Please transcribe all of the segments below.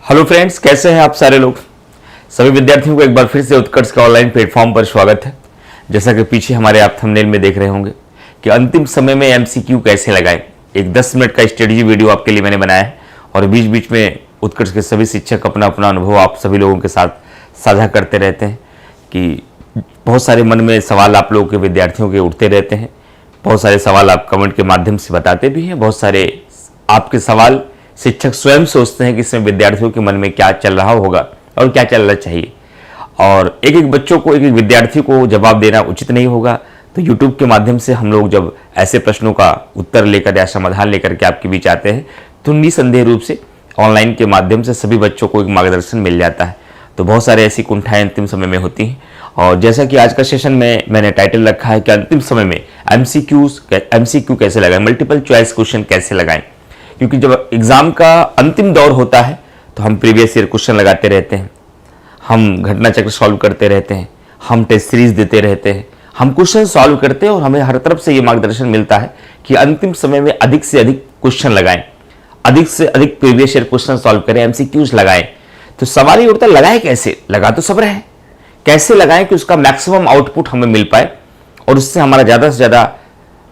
Hello friends, कैसे हैं आप सारे लोग। सभी विद्यार्थियों को एक बार फिर से उत्कर्ष के ऑनलाइन प्लेटफॉर्म पर स्वागत है। जैसा कि पीछे हमारे आप थंबनेल में देख रहे होंगे कि अंतिम समय में एमसीक्यू कैसे लगाएं, एक 10 मिनट का स्ट्रेटजी वीडियो आपके लिए मैंने बनाया है और बीच बीच में उत्कर्ष के सभी शिक्षक अपना अपना अनुभव आप सभी लोगों के साथ साझा करते रहते हैं कि बहुत सारे मन में सवाल आप लोगों के विद्यार्थियों के उठते रहते हैं। बहुत सारे सवाल आप कमेंट के माध्यम से बताते भी हैं। बहुत सारे आपके सवाल शिक्षक स्वयं सोचते हैं कि इसमें विद्यार्थियों के मन में क्या चल रहा होगा और क्या चलना चाहिए, और एक एक बच्चों को, एक एक विद्यार्थी को जवाब देना उचित नहीं होगा। तो YouTube के माध्यम से हम लोग जब ऐसे प्रश्नों का उत्तर लेकर या समाधान लेकर के आपके बीच आते हैं तो निसंदेह रूप से ऑनलाइन के माध्यम से सभी बच्चों को एक मार्गदर्शन मिल जाता है। तो बहुत सारे ऐसी कुंठाएं अंतिम समय में होती हैं, और जैसा कि आज का सेशन में मैंने टाइटल रखा है कि अंतिम समय में एमसीक्यू कैसे लगाएं, मल्टीपल चॉइस क्वेश्चन कैसे लगाएं। क्योंकि जब एग्जाम का अंतिम दौर होता है तो हम प्रीवियस ईयर क्वेश्चन लगाते रहते हैं, हम घटना चक्र सॉल्व करते रहते हैं, हम टेस्ट सीरीज देते रहते हैं, हम क्वेश्चन सॉल्व करते हैं और हमें हर तरफ से ये मार्गदर्शन मिलता है कि अंतिम समय में अधिक से अधिक क्वेश्चन लगाएं, अधिक से अधिक प्रीवियस ईयर क्वेश्चन सॉल्व करें, एमसीक्यूज लगाएं। तो सवाल ये उठता है, लगाए कैसे? लगा तो सब रहे, कैसे लगाएं कि उसका मैक्सिमम आउटपुट हमें मिल पाए और उससे हमारा ज़्यादा से ज़्यादा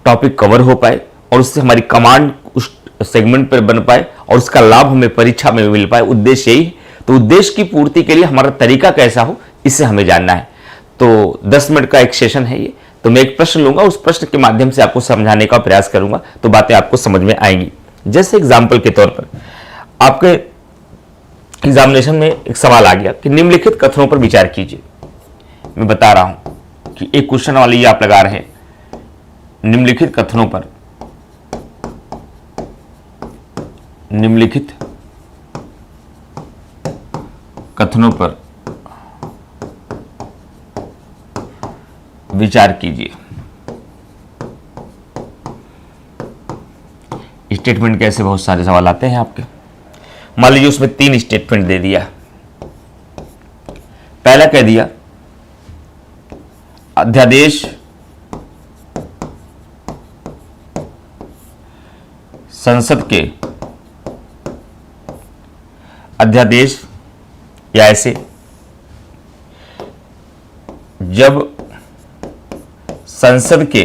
टॉपिक कवर हो पाए और उससे हमारी कमांड उस सेगमेंट पर बन पाए और उसका लाभ हमें परीक्षा में मिल पाए। उद्देश्य यही। तो उद्देश्य की पूर्ति के लिए हमारा तरीका कैसा हो, इसे हमें जानना है। तो 10 मिनट का एक सेशन है ये। तो मैं एक प्रश्न लूंगा, उस प्रश्न के माध्यम से आपको समझाने का प्रयास करूंगा, तो बातें आपको समझ में आएंगी। जैसे एग्जाम्पल के तौर पर आपके एग्जामिनेशन में एक सवाल आ गया कि निम्नलिखित कथनों पर विचार कीजिए। मैं बता रहा हूं कि एक क्वेश्चन वाली ये आप लगा रहे हैं, निम्नलिखित कथनों पर विचार कीजिए। स्टेटमेंट कैसे बहुत सारे सवाल आते हैं आपके। मान लीजिए उसमें 3 स्टेटमेंट दे दिया। पहला कह दिया अध्यादेश संसद के अध्यादेश या ऐसे जब संसद के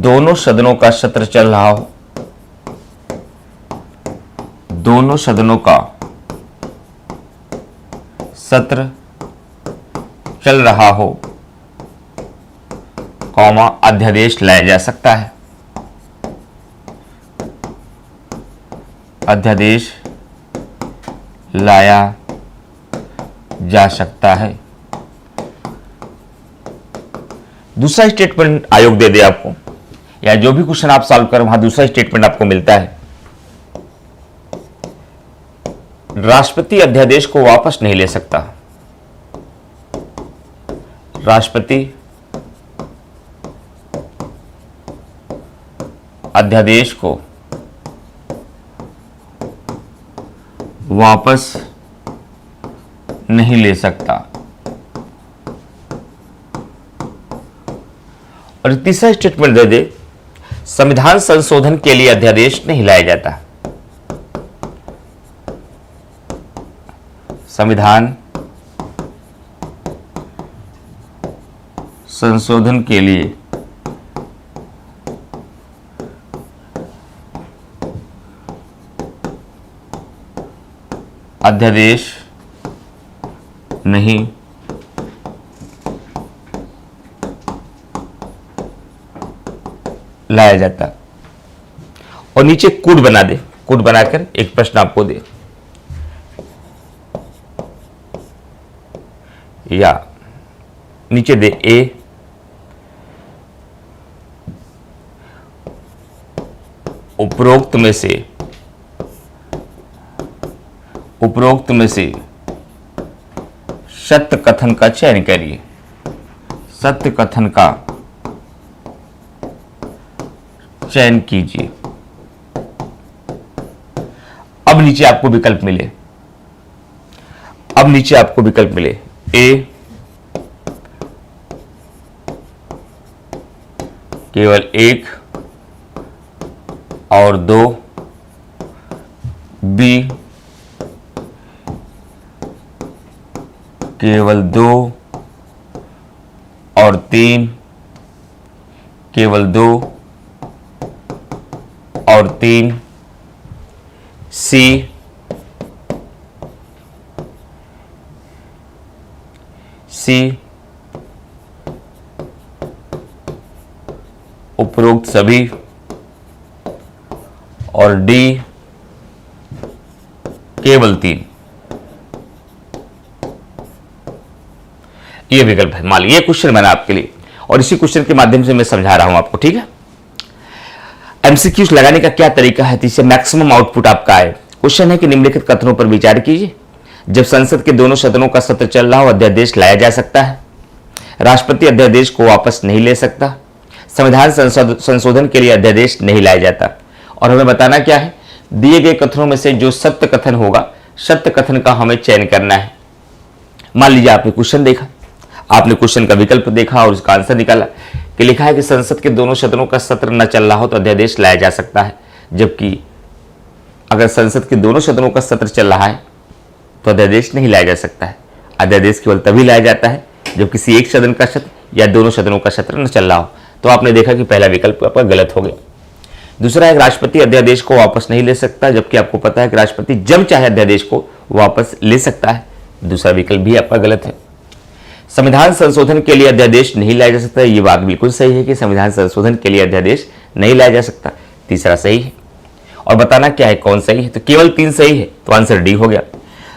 दोनों सदनों का सत्र चल रहा हो, दोनों सदनों का सत्र चल रहा हो, कॉमा अध्यादेश लाया जा सकता है। अध्यादेश लाया जा सकता है। दूसरा स्टेटमेंट आयोग दे दे आपको, या जो भी क्वेश्चन आप सॉल्व करें वहां दूसरा स्टेटमेंट आपको मिलता है, राष्ट्रपति अध्यादेश को वापस नहीं ले सकता। राष्ट्रपति अध्यादेश को वापस नहीं ले सकता। और तीसरा स्टेटमेंट दे दे, संविधान संशोधन के लिए अध्यादेश नहीं लाया जाता। संविधान संशोधन के लिए अध्यादेश नहीं लाया जाता। और नीचे कूट बना दे, कूट बनाकर एक प्रश्न आपको दे, या नीचे दे ए उपरोक्त में से सत्य कथन का चयन करिए। सत्य कथन का चयन कीजिए। अब नीचे आपको विकल्प मिले, ए केवल 1 और 2 बी केवल 2 और 3, केवल 2 और 3, सी उपरोक्त सभी, और डी केवल 3। ये विकल्प है। मान लीजिए ये क्वेश्चन मैंने आपके लिए, और इसी क्वेश्चन के माध्यम से मैं समझा रहा हूं आपको, ठीक है। एमसीक्यूज लगाने का क्या तरीका है, इससे मैक्सिमम आउटपुट आपका आए। क्वेश्चन है कि निम्नलिखित कथनों पर विचार कीजिए। जब संसद के दोनों सदनों का सत्र चल रहा हो अध्यादेश लाया जा सकता है। राष्ट्रपति अध्यादेश को वापस नहीं ले सकता। संविधान संशोधन के लिए अध्यादेश नहीं लाया जाता। और हमें बताना क्या है, दिए गए कथनों में से जो सत्य कथन होगा, सत्य कथन का हमें चयन करना है। मान लीजिए आपने क्वेश्चन देखा, आपने क्वेश्चन का विकल्प देखा और उसका आंसर निकाला कि लिखा है कि संसद के दोनों सदनों का सत्र न चल रहा हो तो अध्यादेश लाया जा सकता है। जबकि अगर संसद के दोनों सदनों का सत्र चल रहा है तो अध्यादेश नहीं लाया जा सकता है। अध्यादेश केवल तभी लाया जाता है जब किसी एक सदन का सत्र या दोनों सदनों का सत्र न चल रहा हो। तो आपने देखा कि पहला विकल्प आपका गलत हो गया। दूसरा है, राष्ट्रपति अध्यादेश को वापस नहीं ले सकता, जबकि आपको पता है कि राष्ट्रपति जब चाहे अध्यादेश को वापस ले सकता है। दूसरा विकल्प भी आपका गलत है। संविधान संशोधन के लिए अध्यादेश नहीं लाया जा सकता, ये बात बिल्कुल सही है कि संविधान संशोधन के लिए अध्यादेश नहीं लाया जा सकता। तीसरा सही है। और बताना क्या है, कौन सही है, तो केवल 3 सही है, तो आंसर डी हो गया।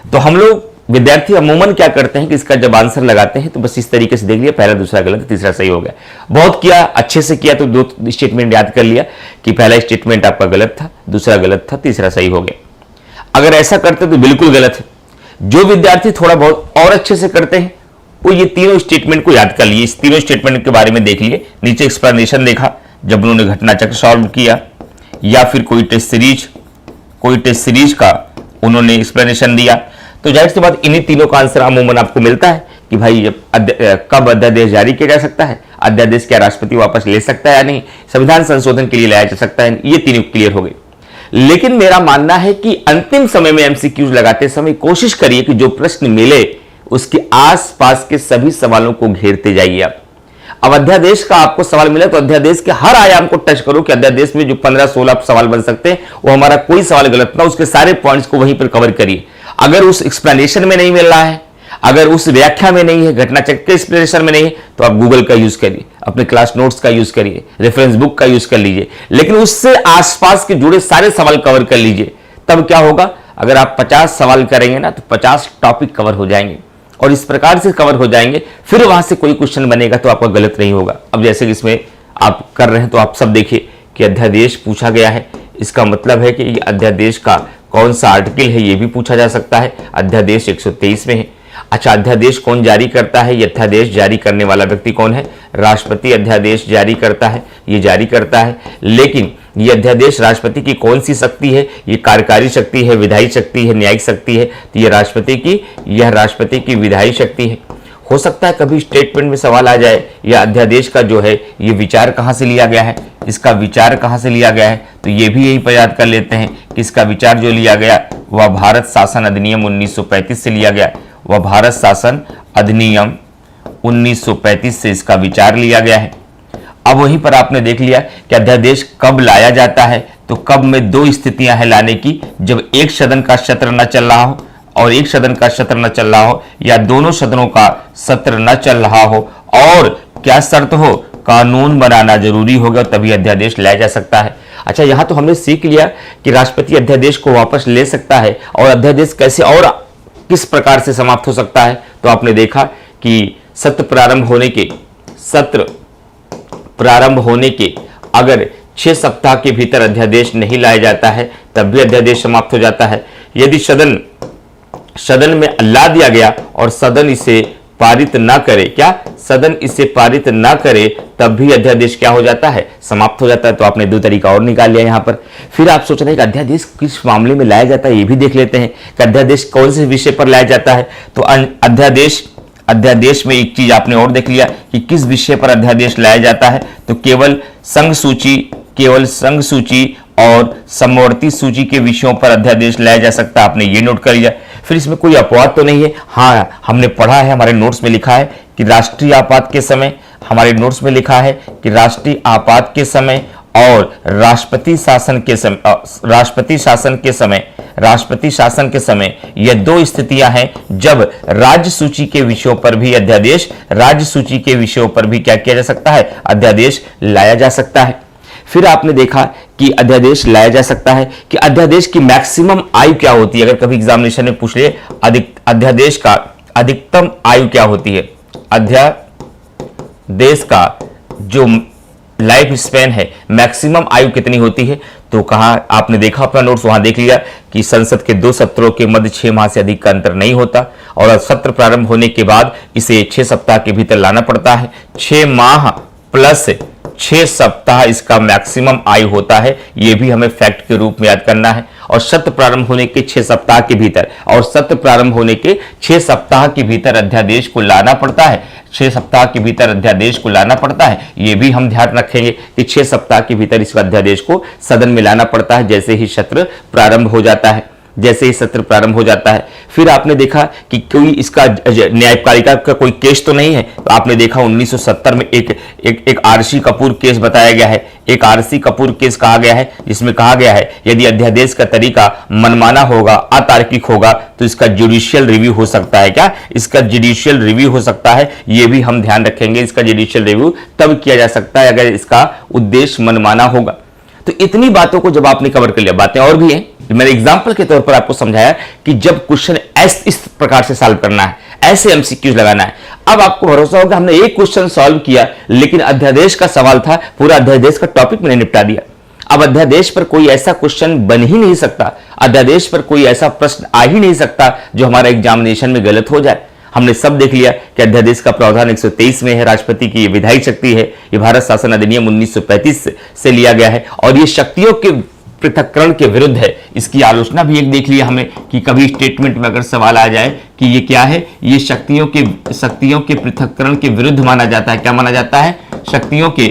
तो हम लोग विद्यार्थी अमूमन क्या करते हैं कि इसका जब आंसर लगाते हैं तो बस इस तरीके से देख लिया, पहला दूसरा गलत, तीसरा सही हो गया। बहुत किया, अच्छे से किया तो 2 स्टेटमेंट याद कर लिया कि पहला स्टेटमेंट आपका गलत था, दूसरा गलत था, तीसरा सही हो गया। अगर ऐसा करते तो बिल्कुल गलत है। जो विद्यार्थी थोड़ा बहुत और अच्छे से करते हैं वो ये तीनों स्टेटमेंट को याद कर लिए, इस तीनों स्टेटमेंट के बारे में देख लिए, नीचे एक्सप्लेनेशन देखा जब उन्होंने घटना चक्र सॉल्व किया, या फिर कोई टेस्ट सीरीज का उन्होंने एक्सप्लेनेशन दिया, तो जाहिर सी बात इन्हीं तीनों का आंसर अमूमन आपको मिलता है कि भाई कब अध्यादेश जारी किया जा सकता है, अध्यादेश क्या राष्ट्रपति वापस ले सकता है या नहीं, संविधान संशोधन के लिए लाया जा सकता है, ये तीनों क्लियर हो गए। लेकिन मेरा मानना है कि अंतिम समय में एमसीक्यूज लगाते समय कोशिश करिए कि जो प्रश्न मिले उसके आसपास के सभी सवालों को घेरते जाइए आप। अब अध्यादेश का आपको सवाल मिला तो अध्यादेश के हर आयाम को टच करो कि अध्यादेश में जो 15-16 सवाल बन सकते हैं वो हमारा कोई सवाल गलत ना, उसके सारे पॉइंट्स को वहीं पर कवर करिए। अगर उस एक्सप्लेनेशन में नहीं मिल रहा है, अगर उस व्याख्या में नहीं है, घटना चक्र के एक्सप्लेनेशन में नहीं है, तो आप गूगल का यूज करिए, अपने क्लास नोट्स का यूज करिए, रेफरेंस बुक का यूज कर लीजिए, लेकिन उससे आसपास के जुड़े सारे सवाल कवर कर लीजिए। तब क्या होगा, अगर आप 50 सवाल करेंगे ना तो 50 टॉपिक कवर हो जाएंगे, और इस प्रकार से कवर हो जाएंगे, फिर वहां से कोई क्वेश्चन बनेगा तो आपका गलत नहीं होगा। अब जैसे कि इसमें आप कर रहे हैं तो आप सब देखिए कि अध्यादेश पूछा गया है, इसका मतलब है कि अध्यादेश का कौन सा आर्टिकल है ये भी पूछा जा सकता है। अध्यादेश 123 में है। अच्छा, अध्यादेश कौन जारी करता है, ये अध्यादेश जारी करने वाला व्यक्ति कौन है, राष्ट्रपति अध्यादेश जारी करता है, ये जारी करता है। लेकिन ये अध्यादेश राष्ट्रपति की कौन सी शक्ति है, ये कार्यकारी शक्ति है, विधायी शक्ति है, न्यायिक शक्ति है, तो ये राष्ट्रपति की विधायी शक्ति है। हो सकता है कभी स्टेटमेंट में सवाल आ जाए, या अध्यादेश का जो है ये विचार कहां से लिया गया है, इसका विचार कहां से लिया गया है, तो ये भी यहीं पर याद कर लेते हैं कि इसका विचार जो लिया गया वह भारत शासन अधिनियम 1935 से लिया गया, वह भारत शासन अधिनियम 1935 से इसका विचार लिया गया है। अब वहीं पर आपने देख लिया कि अध्यादेश कब लाया जाता है, तो कब में 2 स्थितियां हैं लाने की, जब एक सदन का सत्र न चल रहा हो और एक सदन का सत्र न चल रहा हो, या दोनों सदनों का सत्र न चल रहा हो, और क्या शर्त हो, कानून बनाना जरूरी होगा, तभी अध्यादेश लाया जा सकता है। अच्छा, यहां तो हमने सीख लिया कि राष्ट्रपति अध्यादेश को वापस ले सकता है, और अध्यादेश कैसे और किस प्रकार से समाप्त हो सकता है। तो आपने देखा कि सत्र प्रारंभ होने के अगर 6 सप्ताह के भीतर अध्यादेश नहीं लाया जाता है तब भी अध्यादेश समाप्त हो जाता है। यदि सदन में ला दिया गया और सदन इसे पारित ना करे, सदन इसे पारित ना करे, तब भी अध्यादेश क्या हो जाता है, समाप्त हो जाता है। तो आपने 2 तरीका और निकाल लिया यहां पर। फिर आप सोच रहे हैं कि अध्यादेश किस मामले में लाया जाता है, ये भी देख लेते हैं कि अध्यादेश कौन से विषय पर लाया जाता है। तो अध्यादेश में एक चीज आपने और देख लिया कि किस विषय पर अध्यादेश लाया जाता है, तो केवल संघ सूची केवल संघ सूची और समवर्ती सूची के विषयों पर अध्यादेश लाया जा सकता है। आपने ये नोट कर लिया। फिर इसमें कोई अपवाद तो नहीं है। हाँ, हमने पढ़ा है, हमारे नोट्स में लिखा है कि राष्ट्रीय आपात के समय, हमारे नोट्स में लिखा है कि राष्ट्रीय आपात के समय और राष्ट्रपति शासन के समय ये दो स्थितियां हैं जब राज्य सूची के विषयों पर भी अध्यादेश, राज्य सूची के विषयों पर भी क्या किया जा सकता है, अध्यादेश लाया जा सकता है। फिर आपने देखा कि अध्यादेश लाया जा सकता है कि अध्यादेश की मैक्सिमम आयु क्या होती है। अगर कभी एग्जामिनेशन में पूछ ले अध्यादेश का अधिकतम आयु क्या होती है, अध्यादेश का जो लाइफ स्पैन है, मैक्सिमम आयु कितनी होती है, तो कहा, आपने देखा अपना नोट्स वहां देख लिया कि संसद के 2 सत्रों के मध्य 6 माह से अधिक का अंतर नहीं होता और सत्र प्रारंभ होने के बाद इसे 6 सप्ताह के भीतर लाना पड़ता है। 6 माह प्लस 6 सप्ताह इसका मैक्सिमम आयु होता है। यह भी हमें फैक्ट के रूप में याद करना है। और सत्र प्रारंभ होने के 6 सप्ताह के भीतर, और सत्र प्रारंभ होने के 6 सप्ताह के भीतर अध्यादेश को लाना पड़ता है। 6 सप्ताह के भीतर अध्यादेश को लाना पड़ता है। यह भी हम ध्यान रखेंगे कि 6 सप्ताह के भीतर इस अध्यादेश को सदन में लाना पड़ता है जैसे ही सत्र प्रारंभ हो जाता है, जैसे ही सत्र प्रारंभ हो जाता है। फिर आपने देखा कि कोई इसका न्यायपालिका का कोई केस तो नहीं है। तो आपने देखा 1970 में एक आरसी कपूर केस बताया गया है। एक आरसी कपूर केस कहा गया है जिसमें कहा गया है यदि अध्यादेश का तरीका मनमाना होगा, अतार्किक होगा तो इसका जुडिशियल रिव्यू हो सकता है। क्या इसका जुडिशियल रिव्यू हो सकता है, यह भी हम ध्यान रखेंगे। इसका जुडिशियल रिव्यू तब किया जा सकता है अगर इसका उद्देश्य मनमाना होगा। तो इतनी बातों को जब आपने कवर कर लिया, बातें और भी हैं, मैंने एग्जांपल के तौर पर आपको समझाया कि जब क्वेश्चन इस प्रकार से सॉल्व करना है, ऐसे एमसीक्यूज लगाना है। अब आपको भरोसा होगा हमने एक क्वेश्चन सॉल्व किया लेकिन अध्यादेश का सवाल था, पूरा अध्यादेश का टॉपिक मैंने निपटा दिया। अब अध्यादेश पर कोई ऐसा क्वेश्चन बन ही नहीं सकता, अध्यादेश पर कोई ऐसा प्रश्न आ ही नहीं सकता जो हमारा एग्जामिनेशन में गलत हो जाए। हमने सब देख लिया कि अध्यादेश का प्रावधान 123 में है, राष्ट्रपति की विधायिक शक्ति है, ये भारत शासन अधिनियम 1935 से लिया गया है और ये शक्तियों के पृथक्करण के विरुद्ध है। इसकी आलोचना भी एक देख लिया हमें कि कभी स्टेटमेंट में अगर सवाल आ जाए कि ये क्या है, ये शक्तियों के पृथक्करण के विरुद्ध माना जाता है। क्या माना जाता है? शक्तियों के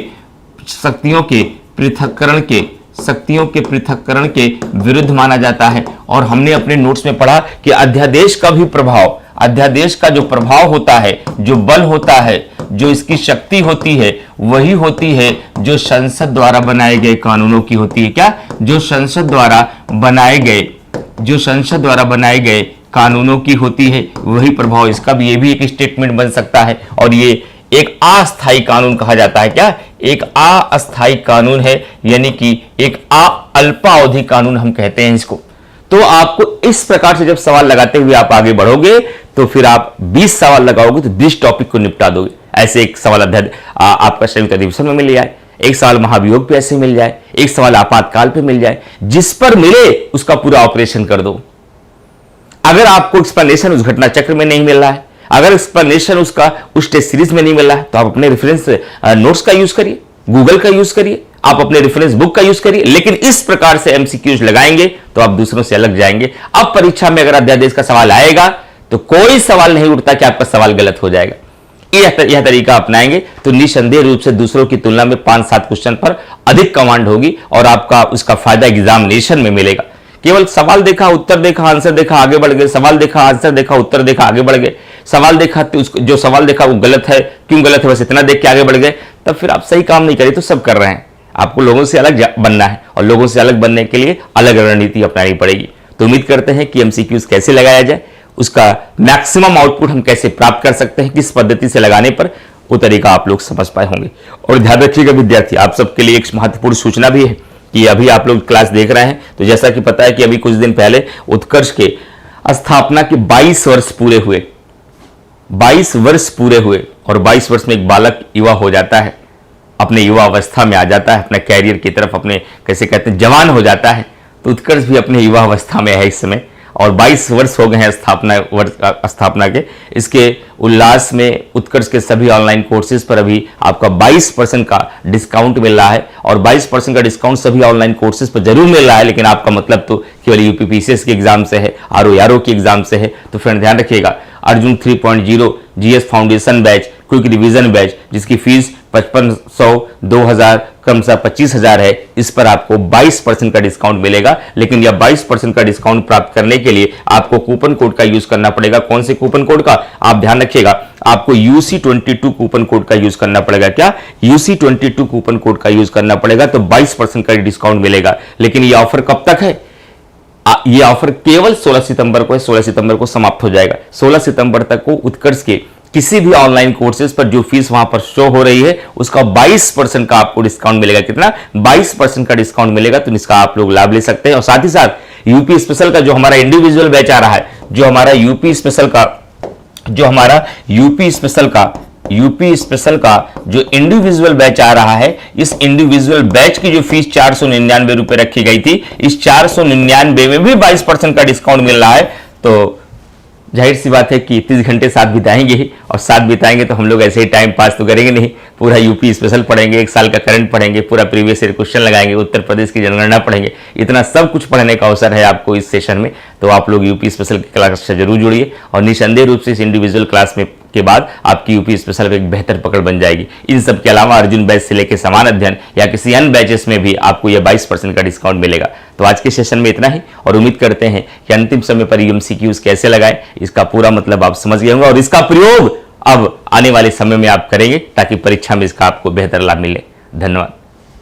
पृथक्करण के विरुद्ध माना जाता है। और हमने अपने नोट्स में पढ़ा कि अध्यादेश का भी प्रभाव, अध्यादेश का जो प्रभाव होता है, जो बल होता है, जो इसकी शक्ति होती है, वही होती है जो संसद द्वारा बनाए गए कानूनों की होती है। क्या? जो संसद द्वारा बनाए गए कानूनों की होती है, वही प्रभाव इसका भी, ये भी एक स्टेटमेंट बन सकता है। और ये एक अस्थायी कानून कहा जाता है। क्या? एक अस्थायी कानून है, यानी कि एक अल्पावधि कानून हम कहते हैं इसको। तो आपको इस प्रकार से जब सवाल लगाते हुए आप आगे बढ़ोगे तो फिर आप 20 सवाल लगाओगे तो 20 टॉपिक को निपटा दोगे। ऐसे एक सवाल आपका संयुक्त अधिवेशन में मिल जाए, एक सवाल महाभियोग पे ऐसे मिल जाए, एक सवाल आपातकाल पे मिल जाए, जिस पर मिले उसका पूरा ऑपरेशन कर दो। अगर आपको एक्सप्लेनेशन उस घटना चक्र में नहीं मिल रहा है, अगर एक्सप्लेनेशन उसका उस टेस्ट सीरीज में नहीं मिल रहा है, तो आप अपने रेफरेंस नोट्स का यूज करिए, गूगल का यूज करिए, आप अपने रेफरेंस बुक का यूज करिए। लेकिन इस प्रकार से एमसीक्यूज लगाएंगे तो आप दूसरों से अलग जाएंगे। अब परीक्षा में अगर अध्यादेश का सवाल आएगा तो कोई सवाल नहीं उठता कि आपका सवाल गलत हो जाएगा। यह तरीका अपनाएंगे तो निसंदेह रूप से दूसरों की तुलना में 5-7 क्वेश्चन पर अधिक कमांड होगी और आपका उसका फायदा एग्जामिनेशन में मिलेगा। केवल सवाल देखा, उत्तर देखा, आंसर देखा, आगे बढ़ गए, सवाल देखा, आंसर देखा, उत्तर देखा, आगे बढ़ गए, सवाल देखा तो जो सवाल देखा वो गलत है, क्यों गलत है, बस इतना देख के आगे बढ़ गए, तब फिर आप सही काम नहीं करें। तो सब कर रहे हैं। आपको लोगों से अलग बनना है और लोगों से अलग बनने के लिए अलग रणनीति अपनानी पड़ेगी। तो उम्मीद करते हैं कि एमसीक्यूज कैसे लगाया जाए, उसका मैक्सिमम आउटपुट हम कैसे प्राप्त कर सकते हैं, किस पद्धति से लगाने पर, वो तरीका आप लोग समझ पाए होंगे। और ध्यान रखिएगा विद्यार्थी, आप सबके लिए एक महत्वपूर्ण सूचना भी है कि अभी आप लोग क्लास देख रहे हैं तो जैसा कि पता है कि अभी कुछ दिन पहले उत्कर्ष के स्थापना के 22 वर्ष पूरे हुए। 22 वर्ष पूरे हुए और 22 वर्ष में एक बालक युवा हो जाता है, अपने युवा अवस्था में आ जाता है, अपने कैरियर की तरफ, अपने कैसे कहते हैं, जवान हो जाता है। तो उत्कर्ष भी अपने युवा अवस्था में है इस समय और 22 वर्ष हो गए हैं स्थापना के। इसके उल्लास में उत्कर्ष के सभी ऑनलाइन कोर्सेज पर अभी आपका 22% का डिस्काउंट मिल रहा है और 22% का डिस्काउंट सभी ऑनलाइन कोर्सेज पर जरूर मिल रहा है। लेकिन आपका मतलब तो केवल यूपीपीसीएस के एग्जाम से है, आरओ की एग्जाम से है। तो फ्रेंड ध्यान रखिएगा, Arjun 3.0 GS foundation batch, quick revision batch, जिसकी फीस 5500, 2000, क्रमशः 25,000 है, इस पर आपको 22% का डिस्काउंट मिलेगा। लेकिन यह 22% का डिस्काउंट प्राप्त करने के लिए आपको कूपन कोड का यूज करना पड़ेगा। कौन से कूपन कोड का? आप ध्यान रखिएगा, आपको UC22 कूपन कोड का यूज करना पड़ेगा। क्या? UC22 कूपन कोड का यूज करना पड़ेगा, तो 22% का डिस्काउंट मिलेगा। लेकिन यह ऑफर कब तक है? यह ऑफर केवल 16 सितंबर को है। 16 सितंबर को समाप्त हो जाएगा। 16 सितंबर तक को उत्कर्ष के किसी भी ऑनलाइन कोर्सेज पर जो फीस वहां पर शो हो रही है उसका 22% का आपको डिस्काउंट मिलेगा। कितना? 22% का डिस्काउंट मिलेगा। तो इसका आप लोग लाभ ले सकते हैं। और साथ ही साथ यूपी स्पेशल का जो हमारा इंडिविजुअल बैच आ रहा है, जो हमारा यूपी स्पेशल का जो इंडिविजुअल बैच आ रहा है, इस इंडिविजुअल बैच की जो फीस 499 रुपए रखी गई थी, इस 499 में भी 22% का डिस्काउंट मिल रहा है। तो जाहिर सी बात है कि 30 घंटे साथ बिताएंगे ही, और साथ बिताएंगे तो हम लोग ऐसे ही टाइम पास तो करेंगे नहीं। पूरा यूपी स्पेशल पढ़ेंगे, 1 साल का करंट पढ़ेंगे, पूरा प्रीवियस ईयर क्वेश्चन लगाएंगे, उत्तर प्रदेश की जनगणना पढ़ेंगे। इतना सब कुछ पढ़ने का अवसर है आपको इस सेशन में। तो आप लोग यूपी स्पेशल की क्लास से जरूर जुड़िए, और निसंदेह रूप से इस इंडिविजुअल क्लास में के बाद आपकी यूपी स्पेशल में एक बेहतर पकड़ बन जाएगी। इन सब के अलावा अर्जुन बैच से लेकर समान अध्ययन या किसी अन्य बैचेस में भी आपको यह 22% का डिस्काउंट मिलेगा। तो आज के सेशन में इतना ही, और उम्मीद करते हैं कि अंतिम समय पर एमसीक्यूज कैसे लगाएं इसका पूरा मतलब आप समझ गए होंगे, और इसका प्रयोग अब आने वाले समय में आप करेंगे ताकि परीक्षा में इसका आपको बेहतर लाभ मिले। धन्यवाद।